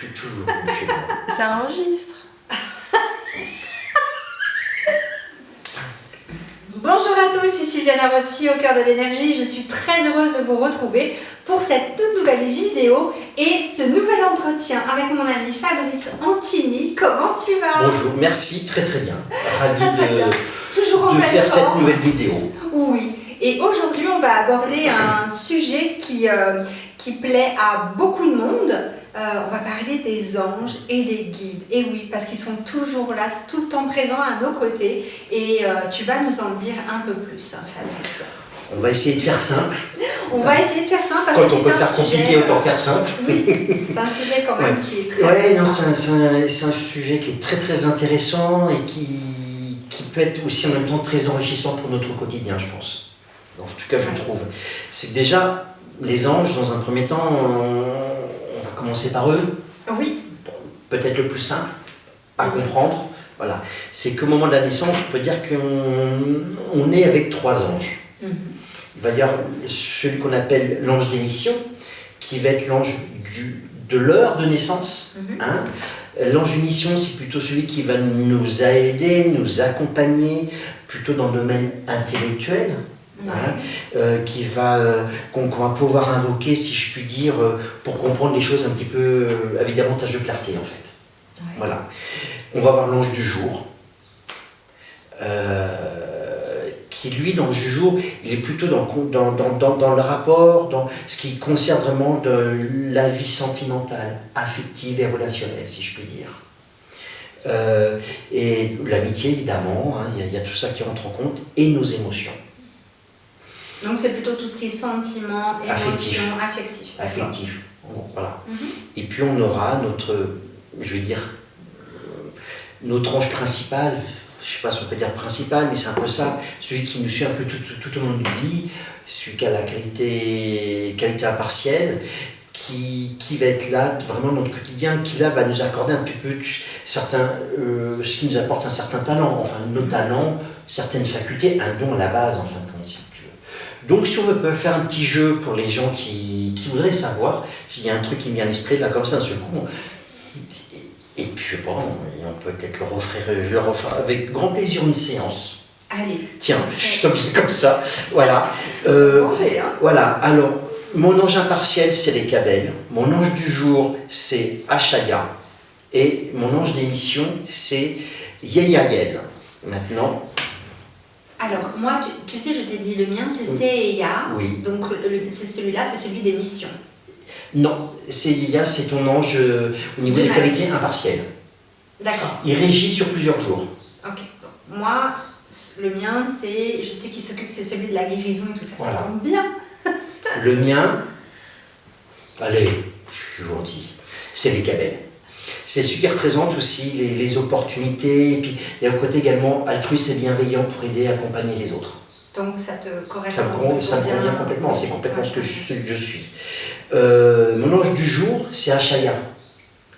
suis toujours venu chez moi. Ça enregistre. Bonjour à tous, ici Viana Rossi au cœur de l'énergie. Je suis très heureuse de vous retrouver pour cette toute nouvelle vidéo et ce nouvel entretien avec mon ami Fabrice Antini. Comment tu vas? Bonjour, merci, très très bien. Ravi Très bien. Toujours en de pleine faire cette forme. nouvelle vidéo. Oui, et aujourd'hui on va aborder un sujet qui plaît à beaucoup de monde. On va parler des anges et des guides. Et oui, parce qu'ils sont toujours là, tout le temps présents à nos côtés. Et tu vas nous en dire un peu plus, hein, Fabrice. On va essayer de faire simple. On va essayer de faire simple parce Quand que on peut c'est un faire compliqué, sujet, autant faire simple. Oui, c'est un sujet quand même qui est très... Ouais, non, c'est un sujet qui est très très intéressant et qui peut être aussi en même temps très enrichissant pour notre quotidien, je pense. En tout cas, je trouve. C'est que déjà, les anges, dans un premier temps, on va commencer par eux. Oui. Peut-être le plus simple à comprendre. Voilà. C'est qu'au moment de la naissance, on peut dire qu'on est avec trois anges. Il va y avoir celui qu'on appelle l'ange d'émission, qui va être l'ange de l'heure de naissance. Hein. L'ange d'émission, c'est plutôt celui qui va nous aider, nous accompagner, plutôt dans le domaine intellectuel. Hein, qu'on va pouvoir invoquer, si je puis dire, pour comprendre les choses un petit peu avec davantage de clarté, en fait. Ouais. Voilà. On va voir l'ange du jour, qui lui, l'ange du jour, il est plutôt dans le rapport, dans ce qui concerne vraiment de la vie sentimentale, affective et relationnelle, si je puis dire. Et l'amitié, évidemment, hein, y a tout ça qui rentre en compte, et nos émotions. Donc c'est plutôt tout ce qui est sentiment, émotion, affectif. Affectif, voilà. Et puis on aura notre ange principal, je ne sais pas si on peut dire principal, mais c'est un peu ça, celui qui nous suit un peu tout au long de notre vie, celui qui a la qualité impartielle, qui va être là vraiment dans notre quotidien, qui là va nous accorder un petit peu ce qui nous apporte un certain talent, enfin nos talents, certaines facultés, un don à la base, enfin. Donc si on peut faire un petit jeu pour les gens qui voudraient savoir, il y a un truc qui me vient à l'esprit là comme ça d'un seul coup, et puis je pense, on peut peut-être je leur offre avec grand plaisir une séance. Allez. Tiens, je bien comme ça, voilà. Voilà, alors mon ange impartiel c'est les Cabelles, mon ange du jour c'est Achaya, et mon ange d'émission c'est Yeyael. Maintenant... Alors, moi, tu sais, je t'ai dit, le mien, c'est Seiya. Oui. Donc, c'est celui-là, c'est celui des missions. Non, Seiya, c'est ton ange au niveau des qualités impartielles. D'accord. Il régit sur plusieurs jours. Ok. Donc, moi, le mien, je sais qu'il s'occupe, c'est celui de la guérison et tout ça. Voilà. Ça tombe bien. Le mien, allez, je suis gentil, c'est les Cabelles. C'est celui qui représente aussi les opportunités, et puis il y a le côté également altruiste et bienveillant pour aider et accompagner les autres. Donc ça te correspond ça me convient complètement, c'est complètement ce que je suis. Mon ange du jour, c'est Achaya.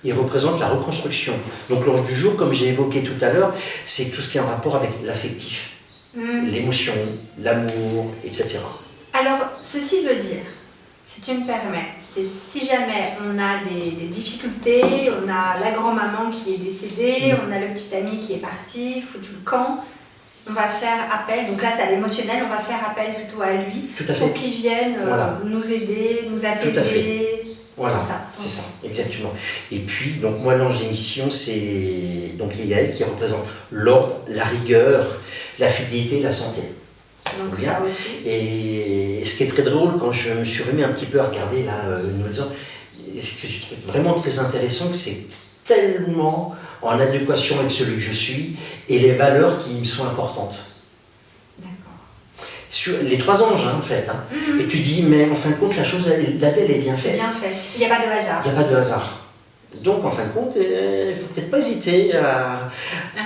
Il représente la reconstruction. Donc l'ange du jour, comme j'ai évoqué tout à l'heure, c'est tout ce qui est en rapport avec l'affectif, l'émotion, l'amour, etc. Alors, ceci veut dire, si tu me permets, c'est si jamais on a des difficultés, on a la grand-maman qui est décédée, on a le petit ami qui est parti, foutu le camp, on va faire appel, donc là c'est à l'émotionnel, on va faire appel plutôt à lui pour qu'il vienne nous aider, nous apaiser. Voilà, c'est ça, exactement. Et puis, donc moi l'ange d'émission, c'est donc Yael qui représente l'ordre, la rigueur, la fidélité et la santé. Donc ça aussi. Et ce qui est très drôle, quand je me suis remis un petit peu à regarder là, ce que je trouve vraiment très intéressant, que c'est tellement en adéquation avec celui que je suis et les valeurs qui me sont importantes. D'accord. Sur les trois anges, hein, en fait. Hein. Et tu dis, mais en fin de compte, la chose, elle est bien faite. C'est bien fait. Il n'y a pas de hasard. Il n'y a pas de hasard. Donc, en fin de compte, il ne faut peut-être pas hésiter à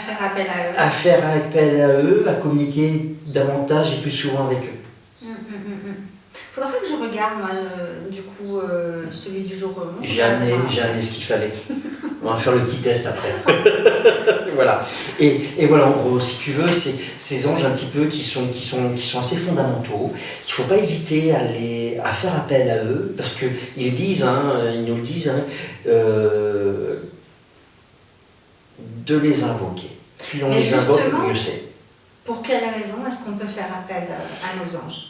faire appel à eux. À faire appel à eux, à communiquer davantage et plus souvent avec eux. Faudra que je regarde, moi, du coup, celui du jour. J'ai amené ce qu'il fallait. On va faire le petit test après. Voilà. Et voilà, en gros, si tu veux, c'est ces anges un petit peu qui sont assez fondamentaux. Il ne faut pas hésiter à faire appel à eux, parce qu'ils disent, ils nous le disent, de les invoquer. Plus on Mais les invoque, justement, mieux c'est. Pour quelle raison est-ce qu'on peut faire appel à nos anges?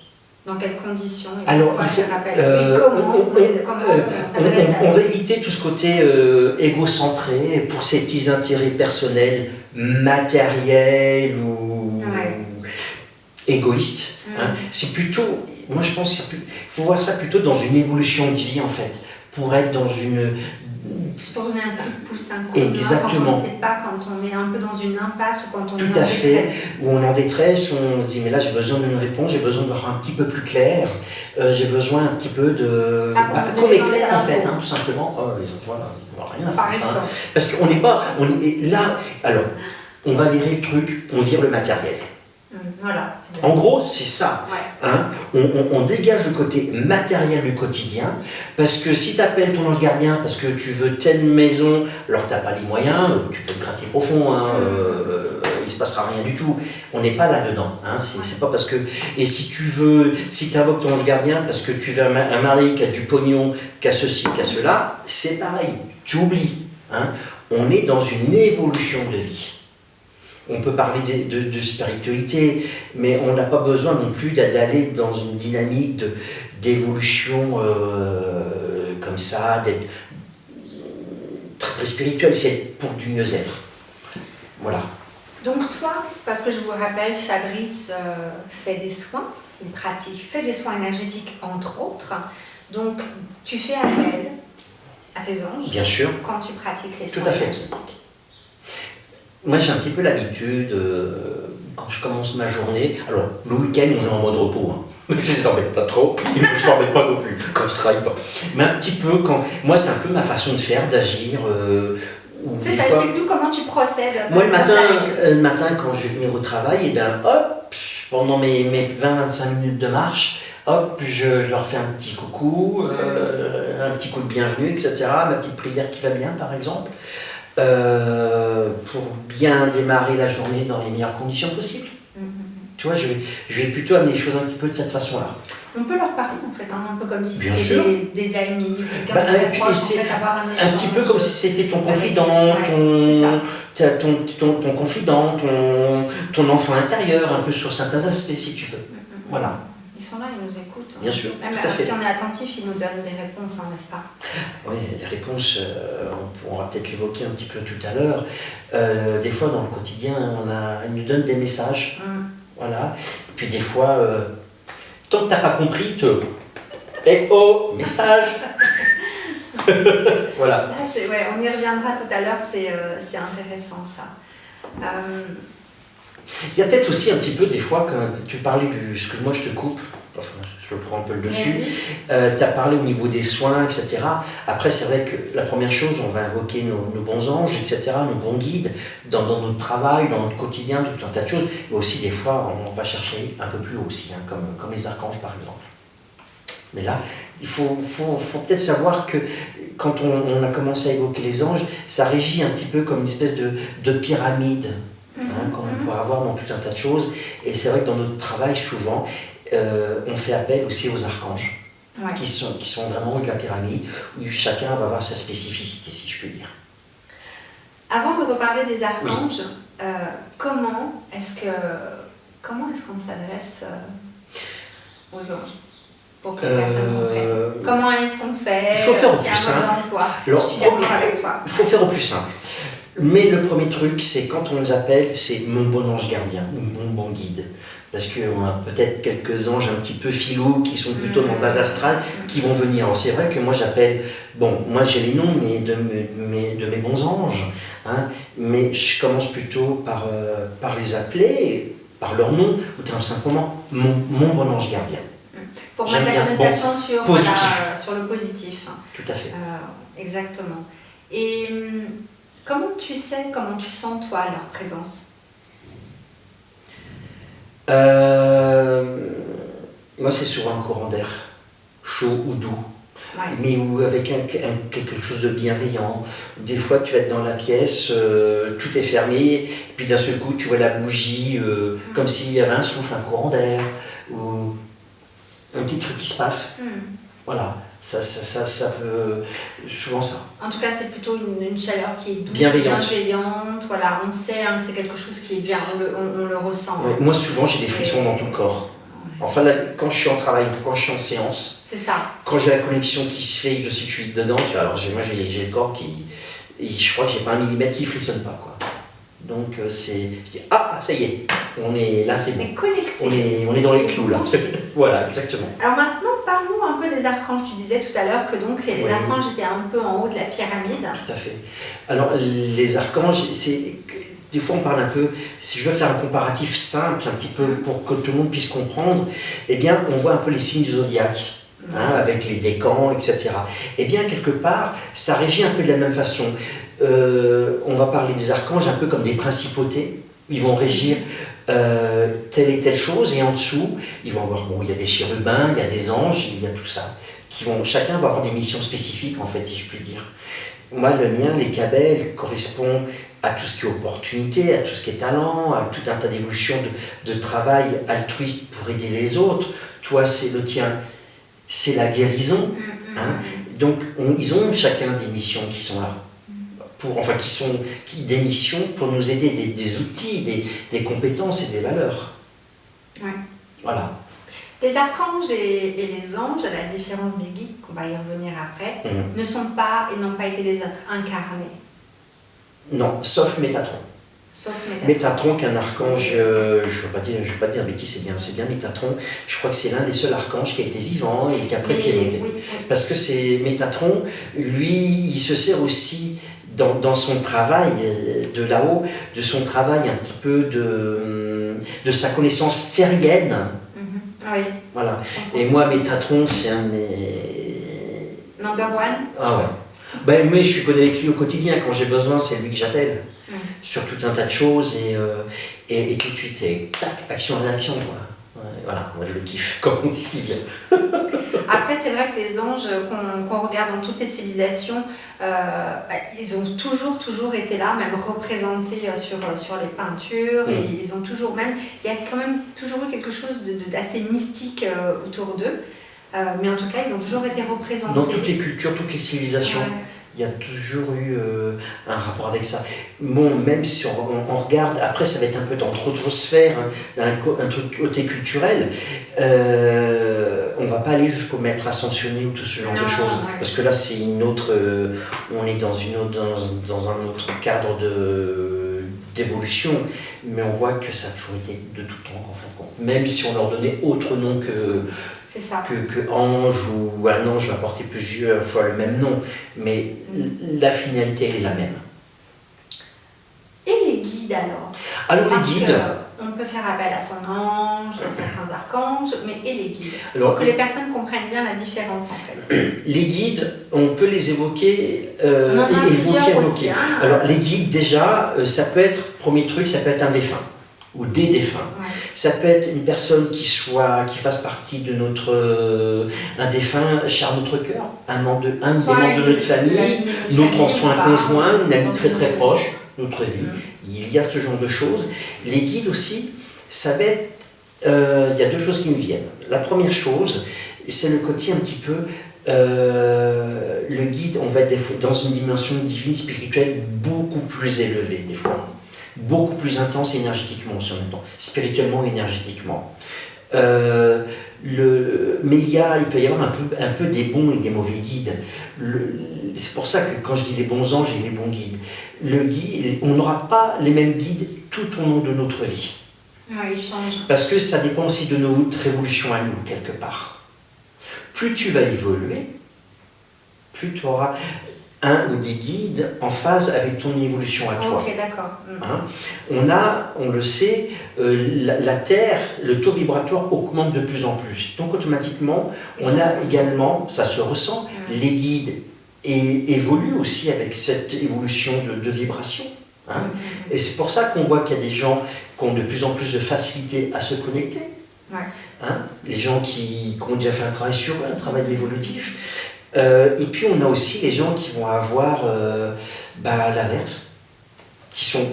Dans quelles conditions? Alors, il faut, faire appel et comment on s'adresse à on eux? va éviter tout ce côté égocentré pour ces petits intérêts personnels, matériels ou égoïstes. Hein. C'est plutôt, moi je pense qu'il faut voir ça plutôt dans une évolution de vie en fait, pour être dans une... Juste pour donner un coup de pouce, un coup de main, Exactement. quand on ne sait pas, quand on est un peu dans une impasse ou quand on est en Tout à fait, détresse. où on est en détresse, on se dit mais là j'ai besoin d'une réponse, j'ai besoin de voir un petit peu plus clair, j'ai besoin un petit peu de... vous qu'on êtes dans les m'éclaire en fait, infos. tout simplement. Oh, les enfants là, ils n'ont rien à Par foutre. exemple. Parce qu'on n'est pas... là, alors, on va virer le truc, on vire le matériel. Voilà, c'est bien. En gros, c'est ça. Ouais. Hein, on dégage le côté matériel du quotidien, parce que si tu appelles ton ange gardien parce que tu veux telle maison, alors tu n'as pas les moyens, tu peux te gratter profond, il ne se passera rien du tout. On n'est pas là-dedans. Hein, c'est pas parce que... Et si tu invoques ton ange gardien parce que tu veux un mari qui a du pognon, qui a ceci, qui a cela, c'est pareil, tu oublies. Hein, on est dans une évolution de vie. On peut parler de spiritualité, mais on n'a pas besoin non plus d'aller dans une dynamique d'évolution comme ça, d'être très, très spirituel, c'est pour du mieux-être. Voilà. Donc toi, parce que je vous rappelle, Fabrice fait des soins, fait des soins énergétiques entre autres, donc tu fais appel à tes anges. Bien sûr. Quand tu pratiques les soins Tout à fait. énergétiques. Moi, j'ai un petit peu l'habitude, quand je commence ma journée, alors le week-end, on est en mode repos, hein. Je ne les embête pas trop, et moi, je ne m'embête pas non plus quand je ne travaille pas. Mais un petit peu, moi, c'est un peu ma façon de faire, d'agir. Tu sais, ça explique-nous comment tu procèdes. Moi, le matin, quand je vais venir au travail, et bien, hop, pendant mes 20-25 minutes de marche, hop, je leur fais un petit coucou, un petit coup de bienvenue, etc. Ma petite prière qui va bien, par exemple. Pour bien démarrer la journée dans les meilleures conditions possibles. Tu vois, je vais plutôt amener les choses un petit peu de cette façon-là. On peut leur parler en fait, un peu comme si Bien c'était sûr. des amis, quelqu'un de très proche, en fait, avoir un échange. Un petit peu comme si c'était ton confident, ton confident, ton enfant intérieur, un peu sur certains aspects si tu veux. Voilà. Ils sont là, ils nous écoutent. Bien sûr, Même tout à fait. si on est attentif, ils nous donnent des réponses, n'est-ce pas? Oui, les réponses, on pourra peut-être l'évoquer un petit peu tout à l'heure. Des fois, dans le quotidien, ils nous donnent des messages. Voilà. Et puis des fois, tant que tu n'as pas compris, Eh oh, message. Voilà. Ça, on y reviendra tout à l'heure, c'est intéressant ça. Il y a peut-être aussi un petit peu des fois, quand tu parlais excuse-moi je te coupe, enfin je prends un peu le dessus, tu as parlé au niveau des soins, etc. Après c'est vrai que la première chose, on va invoquer nos bons anges, etc., nos bons guides, dans notre travail, dans notre quotidien, tout un tas de choses, mais aussi des fois on va chercher un peu plus haut aussi, hein, comme les archanges par exemple. Mais là, il faut peut-être savoir que quand on a commencé à évoquer les anges, ça régit un petit peu comme une espèce de pyramide, qu'on peut avoir dans tout un tas de choses. Et c'est vrai que dans notre travail, souvent, on fait appel aussi aux archanges, qui sont vraiment au de la pyramide, où chacun va avoir sa spécificité, si je puis dire. Avant de reparler des archanges, comment est-ce qu'on s'adresse aux anges pour que les personnes comprennent? Comment est-ce qu'on fait? Il faut faire au plus simple. Je suis d'accord avec toi. Il faut faire au plus simple. Mais le premier truc, c'est quand on nous appelle, c'est mon bon ange gardien, mon bon guide. Parce qu'on a peut-être quelques anges un petit peu filous qui sont plutôt dans le bas astral qui vont venir. Alors c'est vrai que moi j'appelle, moi j'ai les noms de mes bons anges, hein, mais je commence plutôt par les appeler, par leur nom, ou tout simplement mon bon ange gardien. Pour mettre la connotation sur le positif. Tout à fait. Exactement. Et comment tu sens toi leur présence? Moi c'est souvent un courant d'air, chaud ou doux. Ouais. mais où avec quelque chose de bienveillant. Des fois, tu vas être dans la pièce, tout est fermé, et puis d'un seul coup, tu vois la bougie, comme s'il y avait un souffle, un courant d'air, ou un petit truc qui se passe. Voilà, ça peut... Souvent ça. En tout cas, c'est plutôt une chaleur qui est douce, Bienveillante. Voilà, on sait que c'est quelque chose qui est bien, on le ressent. Ouais, moi, souvent, j'ai des frissons dans tout le corps. Enfin, là, quand je suis en travail, quand je suis en séance, c'est ça. quand j'ai la connexion qui se fait, je sais que je suis dedans, tu vois, alors moi j'ai le corps qui... Et je crois que j'ai pas un millimètre qui frissonne pas, quoi. Donc c'est... Je dis, ah, ça y est, on est là, c'est bon. On est connecté. On est dans les clous, là. Voilà, exactement. Alors maintenant, parle-nous un peu des archanges. Tu disais tout à l'heure que donc les Oui. archanges étaient un peu en haut de la pyramide. Tout à fait. Alors, les archanges, c'est... Des fois, on parle un peu, si je veux faire un comparatif simple, un petit peu pour que tout le monde puisse comprendre, eh bien, on voit un peu les signes du zodiaque, avec les décans, etc. Eh bien, quelque part, ça régit un peu de la même façon. On va parler des archanges un peu comme des principautés. Ils vont régir telle et telle chose, et en dessous, ils vont avoir, bon, il y a des chérubins, il y a des anges, il y a tout ça. Chacun va avoir des missions spécifiques, en fait, si je puis dire. Moi, le mien, les Cabelles, correspond à tout ce qui est opportunité, à tout ce qui est talent, à tout un tas d'évolutions de travail altruiste pour aider les autres. Toi, c'est le tien, c'est la guérison. Hein. Donc, ils ont chacun des missions qui sont là. Des missions pour nous aider, des outils, des compétences et des valeurs. Ouais. Voilà. Les archanges et les anges, à la différence des guides, qu'on va y revenir après, ne sont pas et n'ont pas été des êtres incarnés. Non, sauf Métatron. Sauf Métatron. Métatron, qu'un archange, je ne vais pas dire bêtise, c'est bien Métatron. Je crois que c'est l'un des seuls archanges qui a été vivant et qui après qui est monté. Oui. Parce que c'est Métatron, lui, il se sert aussi dans son travail de là-haut, de son travail un petit peu de sa connaissance terrienne. Oui. Voilà. Et moi, Métatron, c'est un de mes... Number one. Ah ouais. Ben, mais je suis connu avec lui au quotidien. Quand j'ai besoin, c'est lui que j'appelle. Sur tout un tas de choses et tout de suite, tac, action-réaction. Voilà, moi je le kiffe, comme on dit si bien. Après, c'est vrai que les anges, qu'on regarde dans toutes les civilisations, ils ont toujours été là, même représentés sur les peintures, et ils ont toujours même, il y a quand même toujours eu quelque chose d'assez mystique autour d'eux, mais en tout cas, ils ont toujours été représentés. Dans toutes les cultures, toutes les civilisations. Ouais. Il y a toujours eu un rapport avec ça. Bon, même si on regarde, après ça va être un peu dans d'autres sphères, un truc côté culturel, on va pas aller jusqu'au maître ascensionné ou tout ce genre de choses, parce que là c'est une autre, on est dans un autre cadre d'évolution, mais on voit que ça a toujours été de tout temps en fin de compte. Même si on leur donnait autre nom que ange, ou un ange va porter plusieurs fois le même nom, mais la finalité est la même. Et les guides alors? Les guides... On peut faire appel à son ange, à certains archanges, mais et les guides? Alors, pour que les personnes comprennent bien la différence en fait. Les guides, on peut les évoquer, évoquer. Alors les guides déjà, ça peut être, premier truc, ça peut être un défunt ou des défunts. Ouais. Ça peut être une personne qui fasse partie de un défunt cher à notre cœur, un des membres de notre famille, notre ancien conjoint, une amie très très proche, notre vie. Il y a ce genre de choses. Les guides aussi, ça va être, il y a deux choses qui me viennent. La première chose, c'est le côté un petit peu, le guide, on va être dans une dimension divine, spirituelle, beaucoup plus élevée des fois. Beaucoup plus intense énergétiquement aussi en même temps, spirituellement et énergétiquement. Mais il peut y avoir un peu des bons et des mauvais guides. C'est pour ça que quand je dis les bons anges et les bons guides, on n'aura pas les mêmes guides tout au long de notre vie. Ouais, ils changent. Parce que ça dépend aussi de notre évolution à nous, quelque part. Plus tu vas évoluer, plus tu auras un ou des guides en phase avec ton évolution à toi. Ok, d'accord. Hein? On le sait, la Terre, le taux vibratoire augmente de plus en plus. Donc automatiquement, ça se ressent, les guides évoluent aussi avec cette évolution de vibration. Hein? Et c'est pour ça qu'on voit qu'il y a des gens qui ont de plus en plus de facilité à se connecter. Hein? Les gens qui ont déjà fait un travail sur eux, un travail évolutif. Et puis on a aussi les gens qui vont avoir l'inverse, qui sont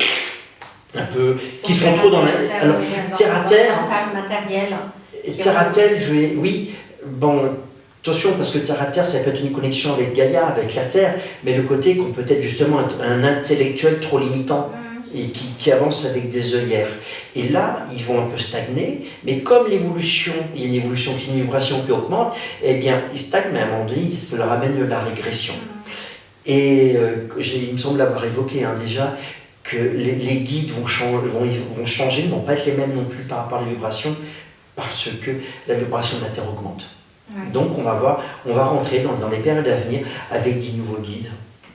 un peu, qui sont trop dans la... Alors, terre à terre, matériel. Terre à terre, oui, bon, attention, parce que terre à terre, ça peut être une connexion avec Gaïa, avec la terre, mais le côté qu'on peut être justement un intellectuel trop limitant et qui avance avec des œillères. Et là, ils vont un peu stagner, mais comme l'évolution, il y a une évolution, qui une vibration qui augmente, eh bien, ils stagnent, mais à un moment donné, ça leur amène de la régression. Et il me semble l'avoir évoqué déjà, que les guides vont changer, ne vont pas être les mêmes non plus par rapport à les vibrations, parce que la vibration de la Terre augmente. Ouais. Donc on va rentrer dans les périodes à venir avec des nouveaux guides,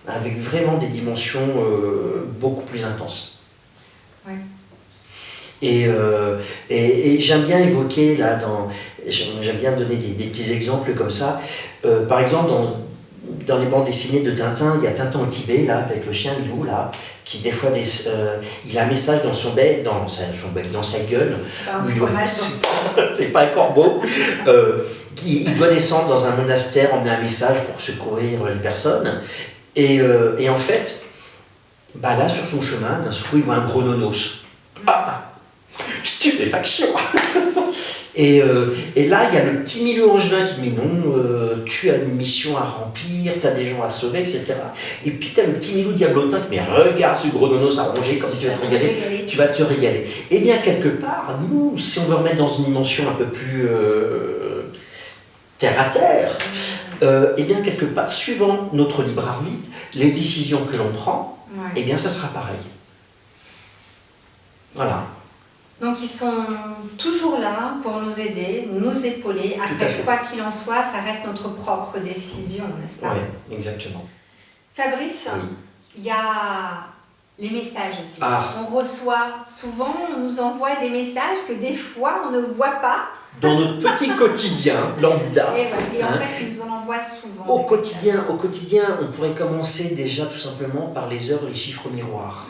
avec vraiment des dimensions beaucoup plus intenses. Ouais. Et j'aime bien évoquer, j'aime bien donner des petits exemples comme ça. Par exemple, dans les bandes dessinées de Tintin, il y a Tintin au Tibet, là, avec le chien Milou, là, qui des fois, il a un message dans son bec, dans sa gueule. C'est pas un corbeau. Il doit descendre dans un monastère, emmener un message pour secourir les personnes. Et en fait, là, sur son chemin, d'un seul coup, il voit un gros nonos. Ah, stupéfaction. Et là, il y a le petit milieu angevin qui dit mais non, tu as une mission à remplir, tu as des gens à sauver, etc. Et puis tu as le petit milieu diablotin qui dit mais regarde ce gros nonos à ronger, comme si tu vas te régaler, tu vas te régaler. Et bien, quelque part, nous, si on veut remettre dans une dimension un peu plus terre à terre, et bien, quelque part, suivant notre libre arbitre, les décisions que l'on prend, et bien, ça sera pareil. Voilà. Donc ils sont toujours là pour nous aider, nous épauler. Après, quoi qu'il en soit, ça reste notre propre décision, n'est-ce pas? Oui, exactement. Fabrice, il y a les messages aussi. On reçoit souvent, on nous envoie des messages que des fois on ne voit pas. Dans notre petit quotidien lambda. Et en fait, ils nous en envoient souvent. Au quotidien, on pourrait commencer déjà tout simplement par les heures et les chiffres miroirs.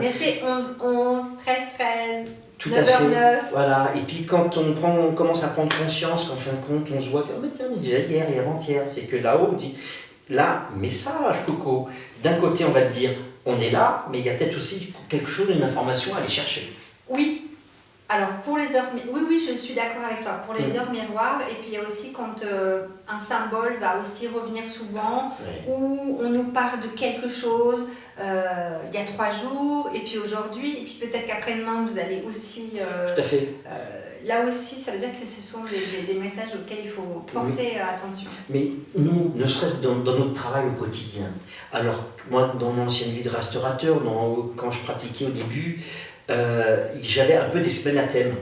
Mais c'est 11, 11, 13, 13, tout 9 h 9. Voilà, et puis quand on commence à prendre conscience qu'en fin de compte, on se voit que tiens, déjà hier et avant-hier, c'est que là-haut, on dit, là, message, Coco. D'un côté, on va te dire, on est là, mais il y a peut-être aussi quelque chose, une information à aller chercher. Oui. Alors, pour les heures... Oui, je suis d'accord avec toi. Pour les heures miroirs, et puis il y a aussi quand un symbole va aussi revenir souvent, où on nous parle de quelque chose, il y a 3 jours, et puis aujourd'hui, et puis peut-être qu'après-demain, vous allez aussi... Tout à fait. Là aussi, ça veut dire que ce sont des messages auxquels il faut porter attention. Mais nous, ne serait-ce que dans notre travail au quotidien. Alors, moi, dans mon ancienne vie de restaurateur, quand je pratiquais au début, j'avais un peu des semaines à thème.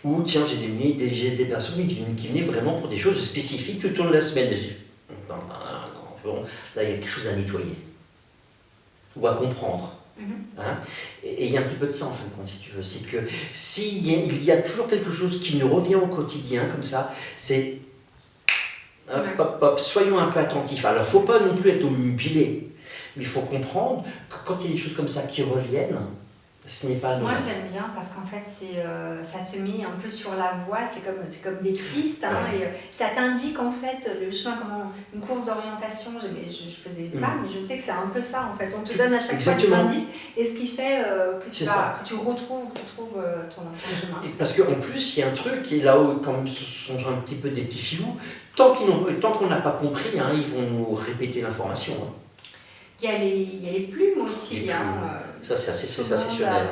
Où, tiens, j'ai des personnes qui venaient vraiment pour des choses spécifiques tout au long de la semaine. Non, là, il y a quelque chose à nettoyer. Ou à comprendre. Et il y a un petit peu de ça en fin de compte, si tu veux. C'est que s'il y a toujours quelque chose qui nous revient au quotidien, comme ça, c'est... soyons un peu attentifs. Alors, il ne faut pas non plus être obnubilé. Mais il faut comprendre que quand il y a des choses comme ça qui reviennent, ce n'est pas normal. Moi j'aime bien parce qu'en fait ça te met un peu sur la voie, c'est comme des pistes, et ça t'indique en fait le chemin, comment une course d'orientation, je faisais pas, mais je sais que c'est un peu ça en fait. On te donne à chaque fois des indices et ce qui fait que tu retrouves ton chemin. Et parce qu'en plus il y a un truc qui est là-haut, comme ce sont un petit peu des petits filous, tant qu'on n'a pas compris, ils vont nous répéter l'information. Il y a les plumes aussi. Ça, c'est assez sensationnel.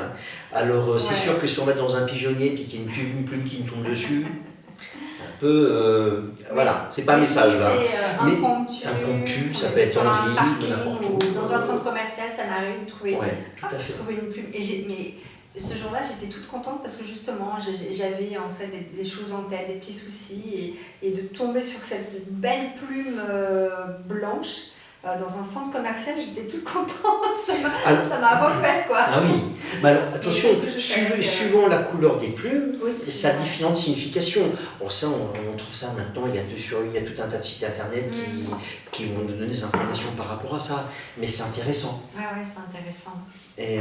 Alors, c'est sûr que si on va dans un pigeonnier et qu'il y a une plume qui nous tombe dessus, un peu. Voilà, c'est pas un message là. C'est impromptu, ça peut être en ville, n'importe où. Dans un centre commercial, ça m'arrive de trouver, trouver une plume. Mais ce jour-là, j'étais toute contente parce que justement, j'avais en fait des choses en tête, des petits soucis, et de tomber sur cette belle plume blanche. Dans un centre commercial, j'étais toute contente, ça m'a refait quoi. Ah oui, mais alors attention, suivant la couleur des plumes, ça a différentes significations. Bon, ça, on trouve ça maintenant, il y a tout un tas de sites internet qui vont nous donner des informations par rapport à ça, mais c'est intéressant. Ouais, c'est intéressant. Et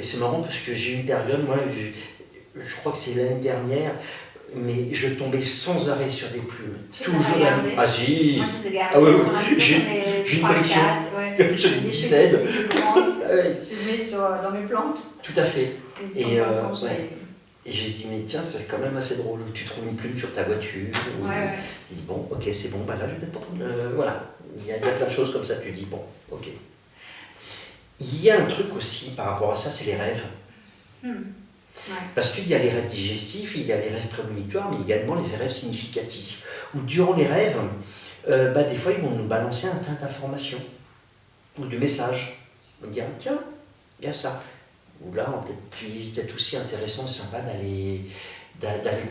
c'est marrant parce que j'ai eu une période, moi, je crois que c'est l'année dernière, mais je tombais sans arrêt sur des plumes. Tu les as gardées? Ah si. Moi, je les ai gardées. Ah ouais, sur la maison, j'ai une collection. 3, 4, ouais. J'en ai Des 17. petits, des grands. Ouais, Je les mets dans mes plantes. tout à fait. Et de temps en temps, ouais. Et j'ai dit, mais tiens, c'est quand même assez drôle. Tu trouves une plume sur ta voiture. Ou... Ouais. J'ai dit, bon, ok, c'est bon, bah là, je vais peut-être pas prendre. Voilà. Il y a plein de choses comme ça, tu dis, bon, ok. Il y a un truc aussi par rapport à ça, c'est les rêves. Ouais. Parce qu'il y a les rêves digestifs, il y a les rêves prémonitoires, mais également les rêves significatifs. Où durant les rêves, des fois, ils vont nous balancer un tas d'informations ou de messages. On va dire, tiens, il y a ça. Ou là, peut-être aussi intéressant, sympa d'aller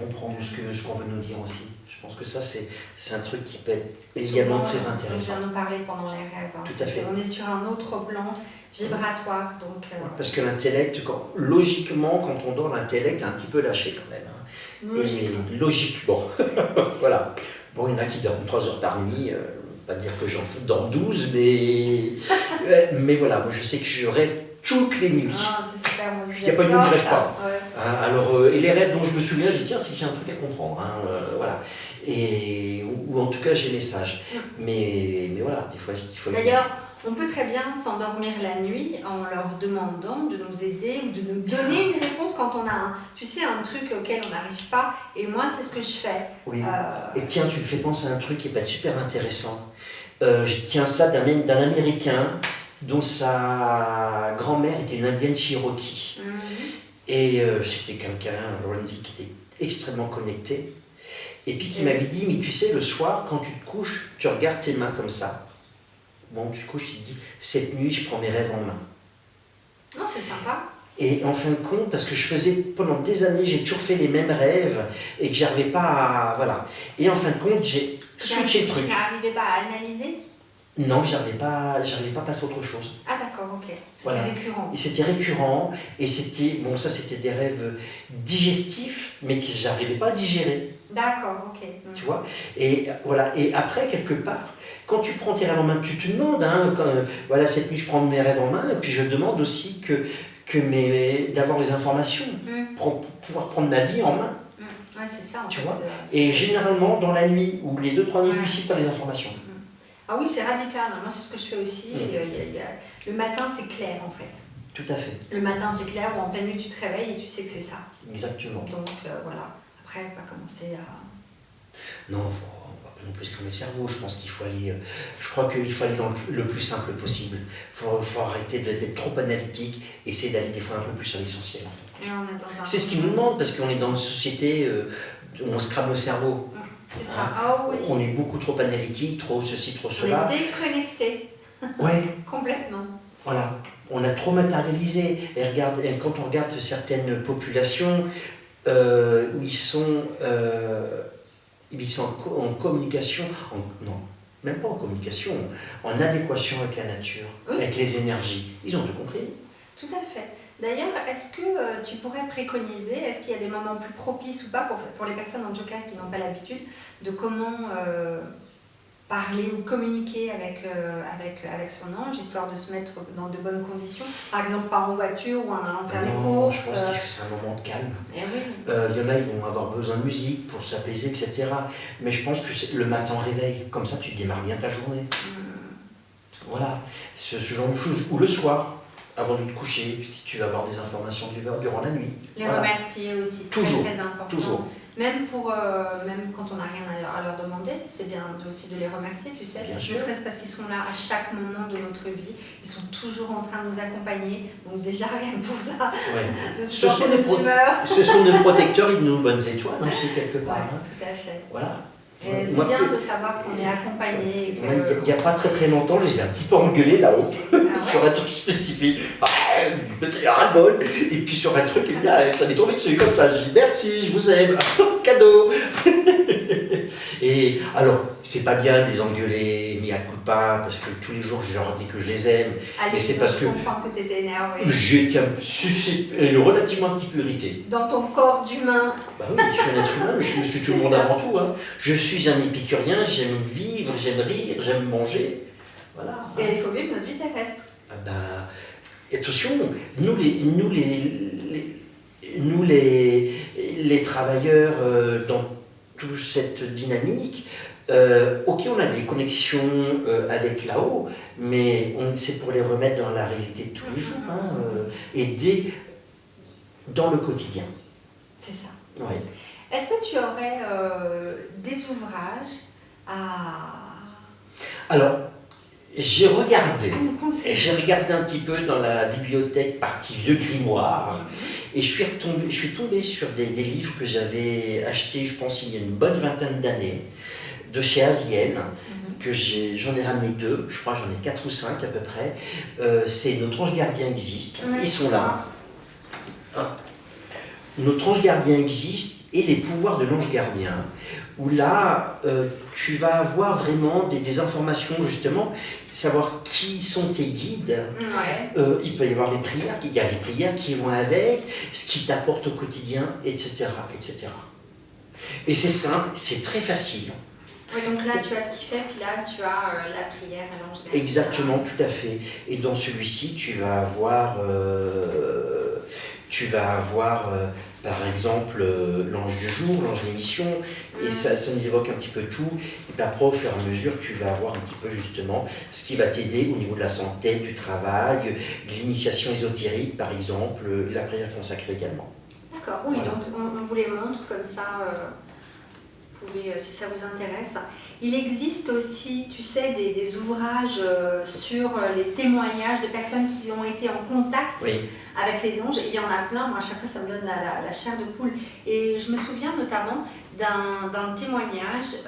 comprendre ce qu'on veut nous dire aussi. Je pense que ça, c'est un truc qui peut être également très intéressant. On vient nous parler pendant les rêves. Hein. Tout à fait. On est sur un autre plan vibratoire. Donc, Parce que l'intellect, logiquement, quand on dort, l'intellect est un petit peu lâché quand même. Hein. Logique, bon. Voilà. Bon, il y en a qui dorment 3 heures par nuit. Pas dire que j'en dors 12, mais voilà, moi je sais que je rêve toutes les nuits. Ah, c'est super, moi aussi. Il n'y a pas de nuit où je ne rêve pas. Ouais. Alors, et les rêves dont je me souviens, je dis tiens, c'est que j'ai un truc à comprendre. Hein, voilà. Ou en tout cas, j'ai message. Mais voilà, des fois, il faut. D'ailleurs, on peut très bien s'endormir la nuit en leur demandant de nous aider ou de nous donner une réponse quand on a un truc auquel on n'arrive pas. Et moi, c'est ce que je fais. Oui. Et tiens, tu me fais penser à un truc qui peut être super intéressant. Je tiens ça d'un Américain dont sa grand-mère était une indienne Cherokee. Et c'était quelqu'un, Randy, qui était extrêmement connecté. Et puis qui m'avait dit, mais tu sais, le soir, quand tu te couches, tu regardes tes mains comme ça. Bon, tu te couches, tu te dis, cette nuit, je prends mes rêves en main. Non, c'est sympa. Et en fin de compte, parce que je faisais, pendant des années, j'ai toujours fait les mêmes rêves et que j'arrivais pas à... Voilà. Et en fin de compte, j'ai switché le truc. Tu n'arrivais pas à analyser ? Non, j'arrivais pas à passer à autre chose. Ah d'accord, ok. C'était voilà. Récurrent. Et c'était récurrent, et c'était, bon ça c'était des rêves digestifs, mais que j'arrivais pas à digérer. D'accord, ok. Tu vois ? Et voilà, et après, quelque part, quand tu prends tes rêves en main, tu te demandes, hein, voilà, cette nuit je prends mes rêves en main, et puis je demande aussi d'avoir les informations, pour pouvoir prendre ma vie en main. Ouais, c'est ça. Tu vois ? Et généralement, dans la nuit, ou les 2-3 nuits du cycle, tu as les informations. Ah oui, c'est radical. Moi, c'est ce que je fais aussi. Le matin, c'est clair, en fait. Tout à fait. Le matin, c'est clair, ou en pleine nuit, tu te réveilles et tu sais que c'est ça. Exactement. Donc, voilà. Après, pas commencer à... Non, on va pas non plus cramer le cerveau. Je pense qu'il faut aller... je crois qu'il faut aller dans le plus simple possible. Il faut arrêter d'être trop analytique, essayer d'aller des fois un peu plus à l'essentiel, en fait. Et on est dans un... C'est ce qui nous demande, parce qu'on est dans une société où on se crame le cerveau. C'est ça. Ah oui. On est beaucoup trop analytique, trop ceci, trop cela. On est déconnecté. Ouais. Complètement. Voilà. On a trop matérialisé. Et quand on regarde certaines populations où ils sont en communication, non, même pas en communication, en adéquation avec la nature, avec les énergies. Ils ont tout compris. Tout à fait. D'ailleurs, est-ce que tu pourrais préconiser, est-ce qu'il y a des moments plus propices ou pas, pour les personnes en tout cas qui n'ont pas l'habitude, de comment parler ou communiquer avec son ange, histoire de se mettre dans de bonnes conditions? Par exemple, pas en voiture ou en allant faire des courses. Je pense qu'il faut c'est un moment de calme. Eh oui. Il y en a, ils vont avoir besoin de musique pour s'apaiser, etc. Mais je pense que c'est le matin au réveil, comme ça tu démarres bien ta journée. Voilà, ce genre de choses. Ou le soir, avant de te coucher, si tu vas avoir des informations durant la nuit. Les remercier aussi, toujours, très important. Toujours. Même quand on n'a rien à leur demander, c'est bien aussi de les remercier, tu sais. Bien sûr. Ne serait-ce parce qu'ils sont là à chaque moment de notre vie. Ils sont toujours en train de nous accompagner. Donc déjà, rien que pour ça, de ce sont des protecteurs et de nos bonnes étoiles aussi, quelque part. Ouais, tout à fait. Voilà. C'est bien de savoir qu'on est accompagné. Il n'y a pas très longtemps, je les ai un petit peu engueulés là-haut, sur un truc spécifique. Peut-être ras-le-bol. Et puis sur un truc, ça m'est tombé dessus comme ça. Je dis merci, je vous aime, cadeau. Et alors, c'est pas bien de les engueuler, mais à coup de pas, parce que tous les jours je leur dis que je les aime. Allez, et c'est parce que. Je comprends que tu étais énervé. J'étais relativement un petit peu irrité. Dans ton corps d'humain. Bah oui, je suis un être humain, mais je suis tout le monde avant tout. Hein. Je suis un épicurien, j'aime vivre, j'aime rire, j'aime manger. Voilà. Et il faut vivre notre vie terrestre. Ah bah, attention, nous les les travailleurs dans toute cette dynamique, ok, on a des connexions avec là-haut, mais c'est pour les remettre dans la réalité de tous les jours, hein, aider dans le quotidien. C'est ça. Ouais. Est-ce que tu aurais des ouvrages Alors, j'ai regardé nous conseiller? un petit peu dans la bibliothèque partie vieux grimoire, et je suis tombé sur des livres que j'avais achetés, je pense, il y a une bonne vingtaine d'années, de chez Asienne, que j'en ai ramené 2, je crois j'en ai 4 ou 5 à peu près. C'est Notre ange gardien existe, ils sont là. Notre ange gardien existe et les pouvoirs de l'ange gardien, où là tu vas avoir vraiment des informations, justement, savoir qui sont tes guides. Il peut y avoir les prières, il y a les prières qui vont avec, ce qui t'apporte au quotidien, etc., etc. Et c'est simple, c'est très facile. Oui, donc là tu as ce qu'il fait, puis là tu as la prière à l'ange gardien. Exactement, tout à fait. Et dans celui-ci, tu vas avoir par exemple l'ange du jour, l'ange des missions, et ça nous évoque un petit peu tout. Et puis après, au fur et à mesure, tu vas avoir un petit peu justement ce qui va t'aider au niveau de la santé, du travail, de l'initiation ésotérique, par exemple, la prière consacrée également. D'accord, oui, voilà. Donc on vous les montre comme ça, vous pouvez, si ça vous intéresse. Il existe aussi, tu sais, des ouvrages sur les témoignages de personnes qui ont été en contact avec les anges. Il y en a plein, moi à chaque fois ça me donne la chair de poule. Et je me souviens notamment d'un témoignage,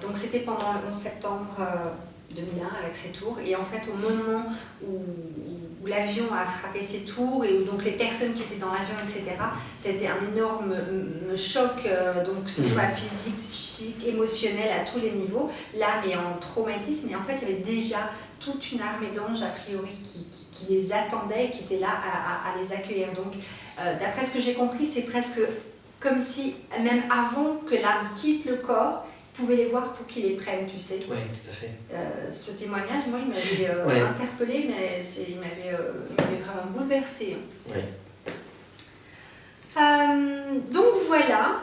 donc c'était pendant le 11 septembre 2001 avec ses tours. Et en fait au moment où l'avion a frappé ses tours et où donc les personnes qui étaient dans l'avion, etc., c'était un énorme choc, donc que ce soit physique, psychique, émotionnel, à tous les niveaux. L'âme est en traumatisme, et en fait il y avait déjà toute une armée d'anges a priori qui les attendait et qui était là à les accueillir. Donc d'après ce que j'ai compris, c'est presque comme si même avant que l'âme quitte le corps, pouvez les voir pour qu'ils les prennent, tu sais. Oui, tout à fait. Ce témoignage, moi, il m'avait interpellée, mais il m'avait vraiment bouleversée. Oui. Donc voilà.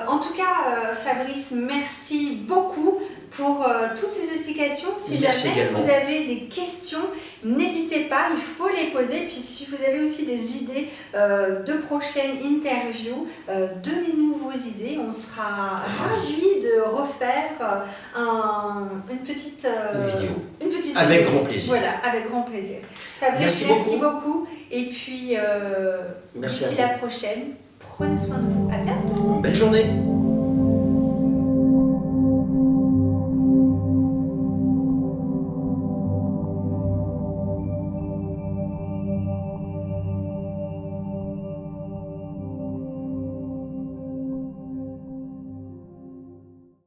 En tout cas, Fabrice, merci beaucoup pour toutes ces explications. Si jamais vous avez des questions, n'hésitez pas, il faut les poser. Puis si vous avez aussi des idées de prochaines interviews, donnez-nous vos idées. On sera ravis de refaire une petite vidéo. Avec grand plaisir. Voilà, avec grand plaisir. Fabrice, merci beaucoup. Et puis, d'ici la prochaine, prenez soin de vous. À bientôt. Belle journée.